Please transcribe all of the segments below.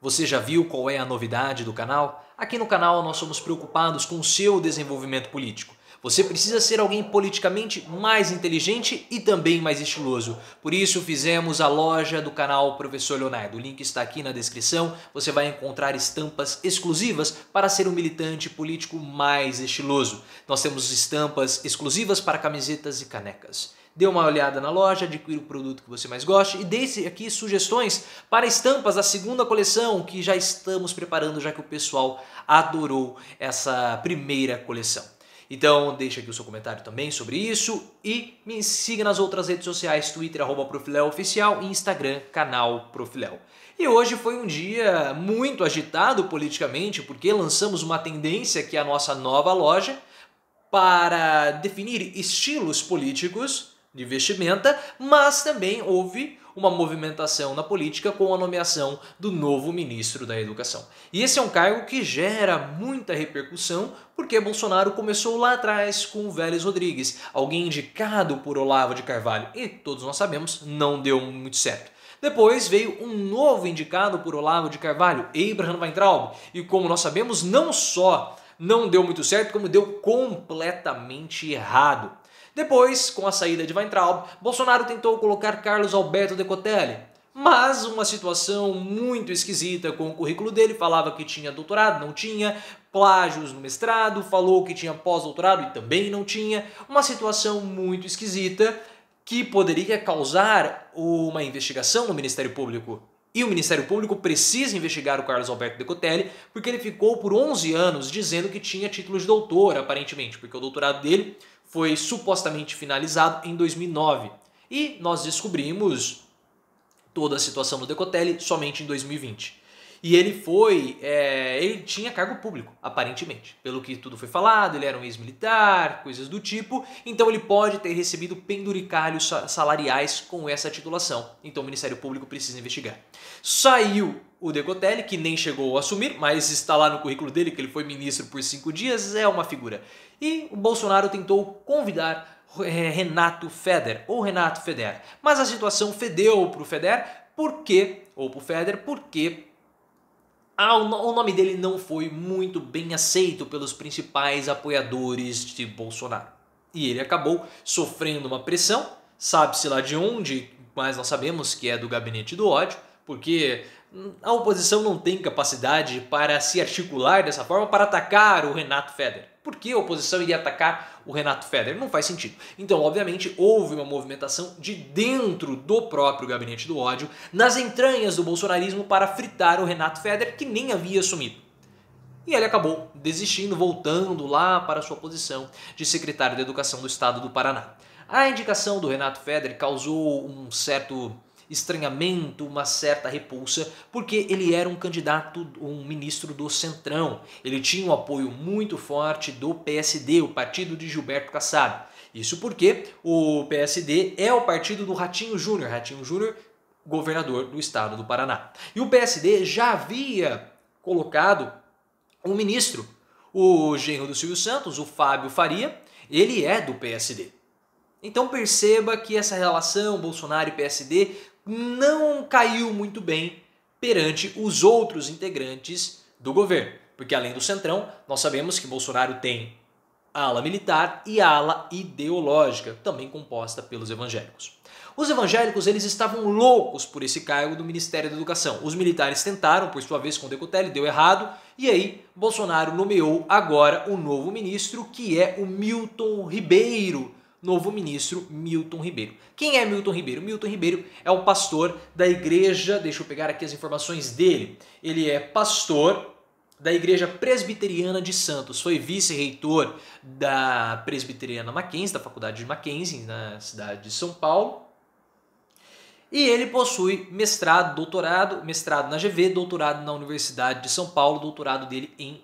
Você já viu qual é a novidade do canal? Aqui no canal nós somos preocupados com o seu desenvolvimento político. Você precisa ser alguém politicamente mais inteligente e também mais estiloso. Por isso fizemos a loja do canal Professor Leonardo. O link está aqui na descrição. Você vai encontrar estampas exclusivas para ser um militante político mais estiloso. Nós temos estampas exclusivas para camisetas e canecas. Dê uma olhada na loja, adquira o produto que você mais goste e deixe aqui sugestões para estampas da segunda coleção que já estamos preparando, já que o pessoal adorou essa primeira coleção. Então deixa aqui o seu comentário também sobre isso e me siga nas outras redes sociais, Twitter, @ProfLeoOficial e Instagram, canal ProfLeo. E hoje foi um dia muito agitado politicamente porque lançamos uma tendência que é a nossa nova loja para definir estilos políticos de vestimenta, mas também houve uma movimentação na política com a nomeação do novo ministro da Educação. E esse é um cargo que gera muita repercussão porque Bolsonaro começou lá atrás com o Vélez Rodrigues, alguém indicado por Olavo de Carvalho, e todos nós sabemos, não deu muito certo. Depois veio um novo indicado por Olavo de Carvalho, Abraham Weintraub, e como nós sabemos, não só não deu muito certo, como deu completamente errado. Depois, com a saída de Weintraub, Bolsonaro tentou colocar Carlos Alberto Decotelli, mas uma situação muito esquisita com o currículo dele, falava que tinha doutorado, não tinha, plágios no mestrado, falou que tinha pós-doutorado e também não tinha, uma situação muito esquisita que poderia causar uma investigação no Ministério Público. E o Ministério Público precisa investigar o Carlos Alberto Decotelli porque ele ficou por 11 anos dizendo que tinha título de doutor, aparentemente, porque o doutorado dele foi supostamente finalizado em 2009. E nós descobrimos toda a situação do Decotelli somente em 2020. E ele tinha cargo público, aparentemente. Pelo que tudo foi falado, ele era um ex-militar, coisas do tipo. Então ele pode ter recebido penduricalhos salariais com essa titulação. Então o Ministério Público precisa investigar. Saiu o Decotelli, que nem chegou a assumir, mas está lá no currículo dele que ele foi ministro por 5 dias, é uma figura. E o Bolsonaro tentou convidar Renato Feder, ou Renato Feder. Mas a situação fedeu para o Feder, porque o nome dele não foi muito bem aceito pelos principais apoiadores de Bolsonaro. E ele acabou sofrendo uma pressão, sabe-se lá de onde, mas nós sabemos que é do gabinete do ódio, porque a oposição não tem capacidade para se articular dessa forma para atacar o Renato Feder. Por que a oposição iria atacar o Renato Feder? Não faz sentido. Então, obviamente, houve uma movimentação de dentro do próprio gabinete do ódio, nas entranhas do bolsonarismo, para fritar o Renato Feder, que nem havia assumido. E ele acabou desistindo, voltando lá para sua posição de secretário de Educação do Estado do Paraná. A indicação do Renato Feder causou um certo estranhamento, uma certa repulsa, porque ele era um candidato, um ministro do Centrão. Ele tinha um apoio muito forte do PSD, o partido de Gilberto Kassab. Isso porque o PSD é o partido do Ratinho Júnior, governador do estado do Paraná. E o PSD já havia colocado um ministro, o genro do Silvio Santos, o Fábio Faria, ele é do PSD. Então perceba que essa relação Bolsonaro e PSD não caiu muito bem perante os outros integrantes do governo. Porque além do Centrão, nós sabemos que Bolsonaro tem a ala militar e a ala ideológica, também composta pelos evangélicos. Os evangélicos eles estavam loucos por esse cargo do Ministério da Educação. Os militares tentaram, por sua vez, com o Decotelli, deu errado. E aí, Bolsonaro nomeou agora o novo ministro, que é o Milton Ribeiro. Novo ministro Milton Ribeiro. Quem é Milton Ribeiro? Milton Ribeiro é o pastor da igreja, deixa eu pegar aqui as informações dele. Ele é pastor da Igreja Presbiteriana de Santos, foi vice-reitor da Presbiteriana Mackenzie, da Faculdade de Mackenzie, na cidade de São Paulo. E ele possui mestrado, doutorado, mestrado na GV, doutorado na Universidade de São Paulo, doutorado dele em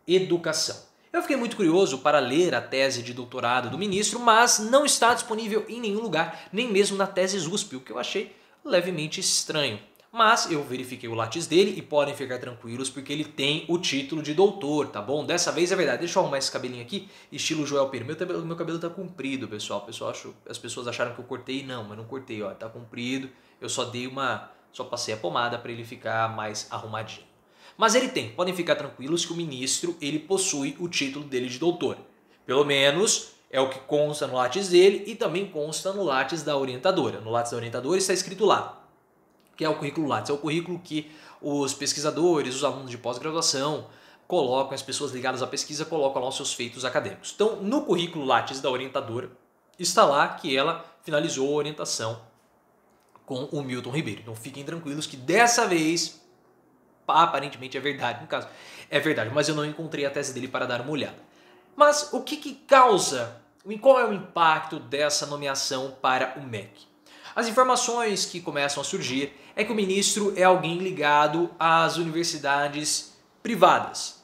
educação. Eu fiquei muito curioso para ler a tese de doutorado do ministro, mas não está disponível em nenhum lugar, nem mesmo na tese USP, o que eu achei levemente estranho. Mas eu verifiquei o látis dele e podem ficar tranquilos porque ele tem o título de doutor, tá bom? Dessa vez é verdade. Deixa eu arrumar esse cabelinho aqui, estilo Joel Pereira. Meu cabelo tá comprido, pessoal. As pessoas acharam que eu cortei, não, mas não cortei, ó, tá comprido. Eu só dei uma só passei a pomada para ele ficar mais arrumadinho. Mas ele tem, podem ficar tranquilos que o ministro ele possui o título dele de doutor. Pelo menos é o que consta no Lattes dele e também consta no Lattes da orientadora. No Lattes da orientadora está escrito lá, que é o currículo Lattes, é o currículo que os pesquisadores, os alunos de pós-graduação colocam, as pessoas ligadas à pesquisa colocam lá os seus feitos acadêmicos. Então, no currículo Lattes da orientadora, está lá que ela finalizou a orientação com o Milton Ribeiro. Então, fiquem tranquilos que dessa vez, aparentemente é verdade, no caso, é verdade, mas eu não encontrei a tese dele para dar uma olhada. Mas o que causa, qual é o impacto dessa nomeação para o MEC? As informações que começam a surgir é que o ministro é alguém ligado às universidades privadas.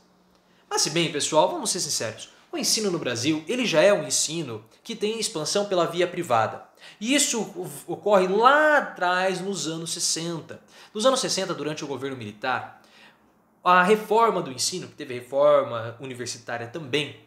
Mas se bem, pessoal, vamos ser sinceros, o ensino no Brasil ele já é um ensino que tem expansão pela via privada. E isso ocorre lá atrás, nos anos 60. Nos anos 60, durante o governo militar, a reforma do ensino, que teve reforma universitária também,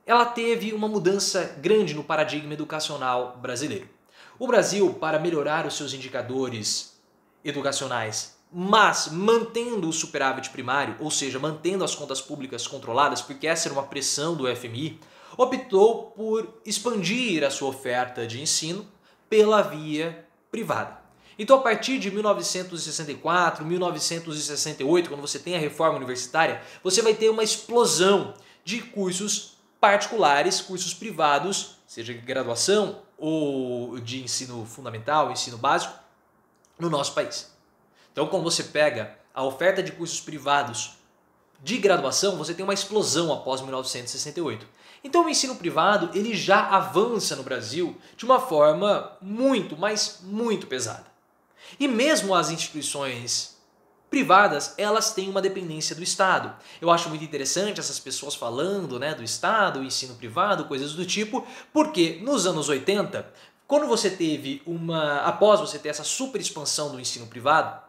ela teve uma mudança grande no paradigma educacional brasileiro. O Brasil, para melhorar os seus indicadores educacionais, mas mantendo o superávit primário, ou seja, mantendo as contas públicas controladas, porque essa era uma pressão do FMI, optou por expandir a sua oferta de ensino pela via privada. Então, a partir de 1964, 1968, quando você tem a reforma universitária, você vai ter uma explosão de cursos particulares, cursos privados, seja de graduação ou de ensino fundamental, ensino básico, no nosso país. Então, quando você pega a oferta de cursos privados de graduação, você tem uma explosão após 1968. Então, o ensino privado ele já avança no Brasil de uma forma muito, mas muito pesada. E mesmo as instituições privadas, elas têm uma dependência do Estado. Eu acho muito interessante essas pessoas falando, do Estado, ensino privado, coisas do tipo, porque nos anos 80, quando você teve após você ter essa super expansão do ensino privado,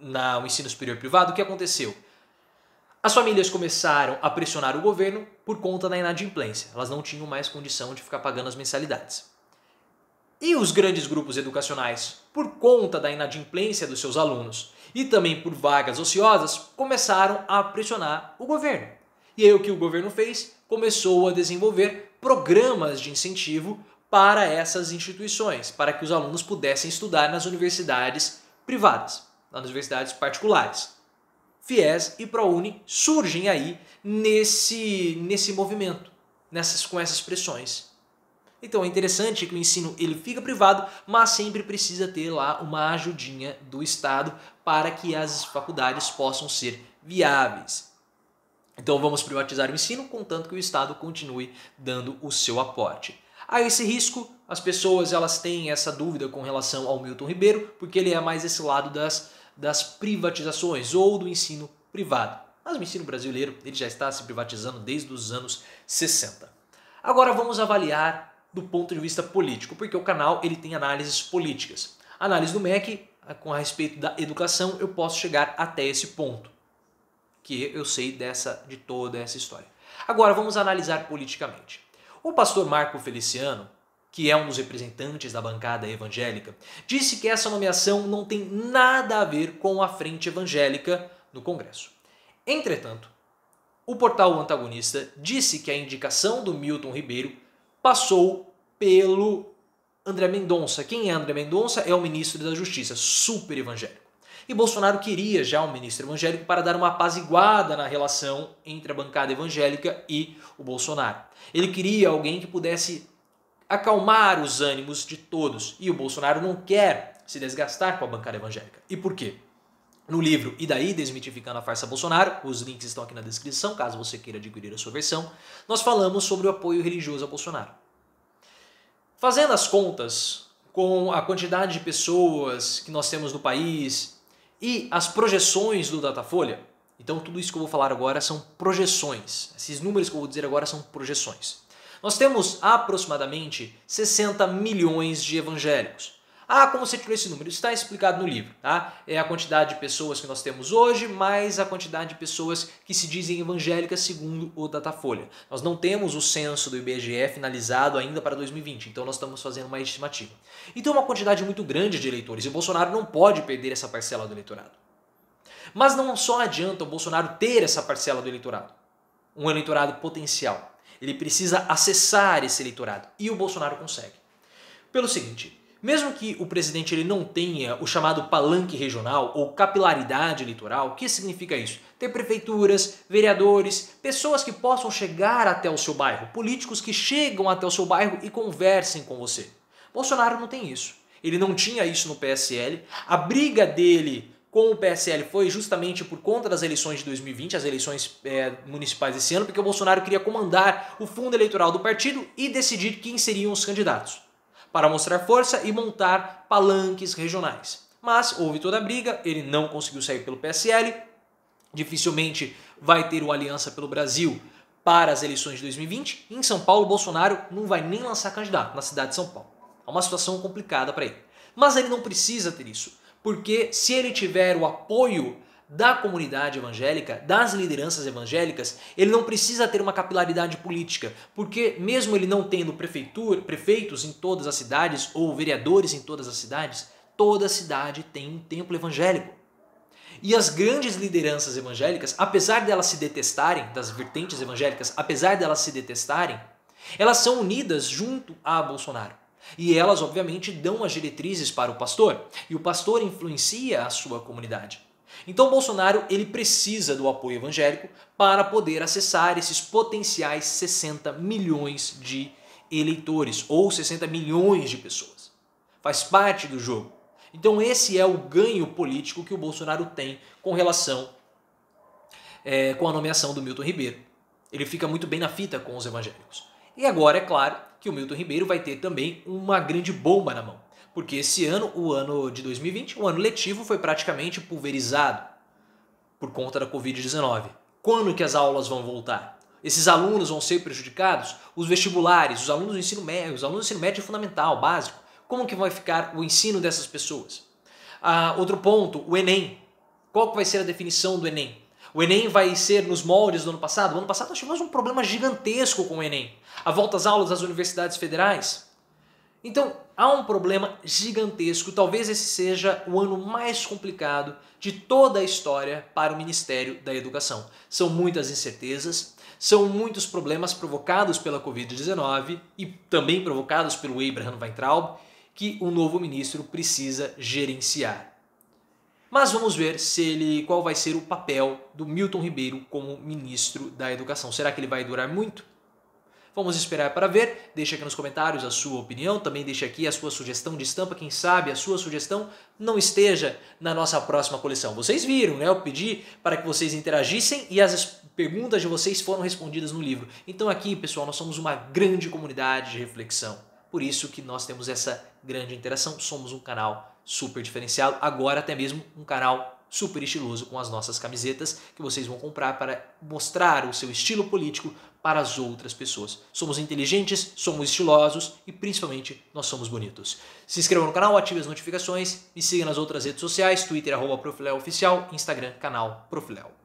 no ensino superior privado, o que aconteceu? As famílias começaram a pressionar o governo por conta da inadimplência. Elas não tinham mais condição de ficar pagando as mensalidades. E os grandes grupos educacionais, por conta da inadimplência dos seus alunos e também por vagas ociosas, começaram a pressionar o governo. E aí o que o governo fez? Começou a desenvolver programas de incentivo para essas instituições, para que os alunos pudessem estudar nas universidades privadas, nas universidades particulares. FIES e ProUni surgem aí nesse movimento, com essas pressões. Então é interessante que o ensino ele fica privado, mas sempre precisa ter lá uma ajudinha do Estado para que as faculdades possam ser viáveis. Então vamos privatizar o ensino, contanto que o Estado continue dando o seu aporte. Há esse risco, as pessoas elas têm essa dúvida com relação ao Milton Ribeiro, porque ele é mais esse lado das privatizações ou do ensino privado. Mas o ensino brasileiro ele já está se privatizando desde os anos 60. Agora vamos avaliar do ponto de vista político, porque o canal ele tem análises políticas. A análise do MEC, com a respeito da educação, eu posso chegar até esse ponto, que eu sei de toda essa história. Agora vamos analisar politicamente. O pastor Marco Feliciano, que é um dos representantes da bancada evangélica, disse que essa nomeação não tem nada a ver com a frente evangélica no Congresso. Entretanto, o portal Antagonista disse que a indicação do Milton Ribeiro passou pelo André Mendonça. Quem é André Mendonça? É o ministro da Justiça, super evangélico. E Bolsonaro queria já um ministro evangélico para dar uma apaziguada na relação entre a bancada evangélica e o Bolsonaro. Ele queria alguém que pudesse acalmar os ânimos de todos. E o Bolsonaro não quer se desgastar com a bancada evangélica. E por quê? No livro E daí? Desmitificando a farsa Bolsonaro, os links estão aqui na descrição, caso você queira adquirir a sua versão, nós falamos sobre o apoio religioso a Bolsonaro. Fazendo as contas com a quantidade de pessoas que nós temos no país e as projeções do Datafolha, então tudo isso que eu vou falar agora são projeções, esses números que eu vou dizer agora são projeções. Nós temos aproximadamente 60 milhões de evangélicos. Ah, como você tirou esse número? Isso está explicado no livro, tá? É a quantidade de pessoas que nós temos hoje, mais a quantidade de pessoas que se dizem evangélicas segundo o Datafolha. Nós não temos o censo do IBGE finalizado ainda para 2020, então nós estamos fazendo uma estimativa. Então é uma quantidade muito grande de eleitores e o Bolsonaro não pode perder essa parcela do eleitorado. Mas não só adianta o Bolsonaro ter essa parcela do eleitorado, um eleitorado potencial. Ele precisa acessar esse eleitorado e o Bolsonaro consegue. Pelo seguinte, mesmo que o presidente ele não tenha o chamado palanque regional ou capilaridade eleitoral, o que significa isso? Ter prefeituras, vereadores, pessoas que possam chegar até o seu bairro, políticos que chegam até o seu bairro e conversem com você. Bolsonaro não tem isso. Ele não tinha isso no PSL. A briga dele com o PSL foi justamente por conta das eleições de 2020, as eleições municipais desse ano, porque o Bolsonaro queria comandar o fundo eleitoral do partido e decidir quem seriam os candidatos, para mostrar força e montar palanques regionais. Mas houve toda a briga, ele não conseguiu sair pelo PSL, dificilmente vai ter o Aliança pelo Brasil para as eleições de 2020. Em São Paulo, Bolsonaro não vai nem lançar candidato na cidade de São Paulo. É uma situação complicada para ele. Mas ele não precisa ter isso. Porque se ele tiver o apoio da comunidade evangélica, das lideranças evangélicas, ele não precisa ter uma capilaridade política, porque mesmo ele não tendo prefeitos em todas as cidades ou vereadores em todas as cidades, toda cidade tem um templo evangélico. E as grandes lideranças evangélicas, apesar delas se detestarem, das vertentes evangélicas, apesar delas se detestarem, elas são unidas junto a Bolsonaro. E elas, obviamente, dão as diretrizes para o pastor. E o pastor influencia a sua comunidade. Então, Bolsonaro ele precisa do apoio evangélico para poder acessar esses potenciais 60 milhões de eleitores ou 60 milhões de pessoas. Faz parte do jogo. Então, esse é o ganho político que o Bolsonaro tem com relação com a nomeação do Milton Ribeiro. Ele fica muito bem na fita com os evangélicos. E agora, é claro, que o Milton Ribeiro vai ter também uma grande bomba na mão. Porque esse ano, o ano de 2020, o ano letivo foi praticamente pulverizado por conta da Covid-19. Quando que as aulas vão voltar? Esses alunos vão ser prejudicados? Os vestibulares, os alunos do ensino médio, fundamental, básico, como que vai ficar o ensino dessas pessoas? Outro ponto, o Enem. Qual que vai ser a definição do Enem? O Enem vai ser nos moldes do ano passado? O ano passado nós tivemos um problema gigantesco com o Enem. A volta às aulas das universidades federais. Então, há um problema gigantesco. Talvez esse seja o ano mais complicado de toda a história para o Ministério da Educação. São muitas incertezas, são muitos problemas provocados pela Covid-19 e também provocados pelo Abraham Weintraub, que o novo ministro precisa gerenciar. Mas vamos ver qual vai ser o papel do Milton Ribeiro como ministro da Educação. Será que ele vai durar muito? Vamos esperar para ver. Deixa aqui nos comentários a sua opinião. Também deixa aqui a sua sugestão de estampa. Quem sabe a sua sugestão não esteja na nossa próxima coleção. Vocês viram, né? Eu pedi para que vocês interagissem e as perguntas de vocês foram respondidas no livro. Então aqui, pessoal, nós somos uma grande comunidade de reflexão. Por isso que nós temos essa grande interação. Somos um canal super diferenciado, agora até mesmo um canal super estiloso com as nossas camisetas que vocês vão comprar para mostrar o seu estilo político para as outras pessoas. Somos inteligentes, somos estilosos e principalmente nós somos bonitos. Se inscreva no canal, ative as notificações, me siga nas outras redes sociais, Twitter @ProfLeoOficial, Instagram canal ProfLeo.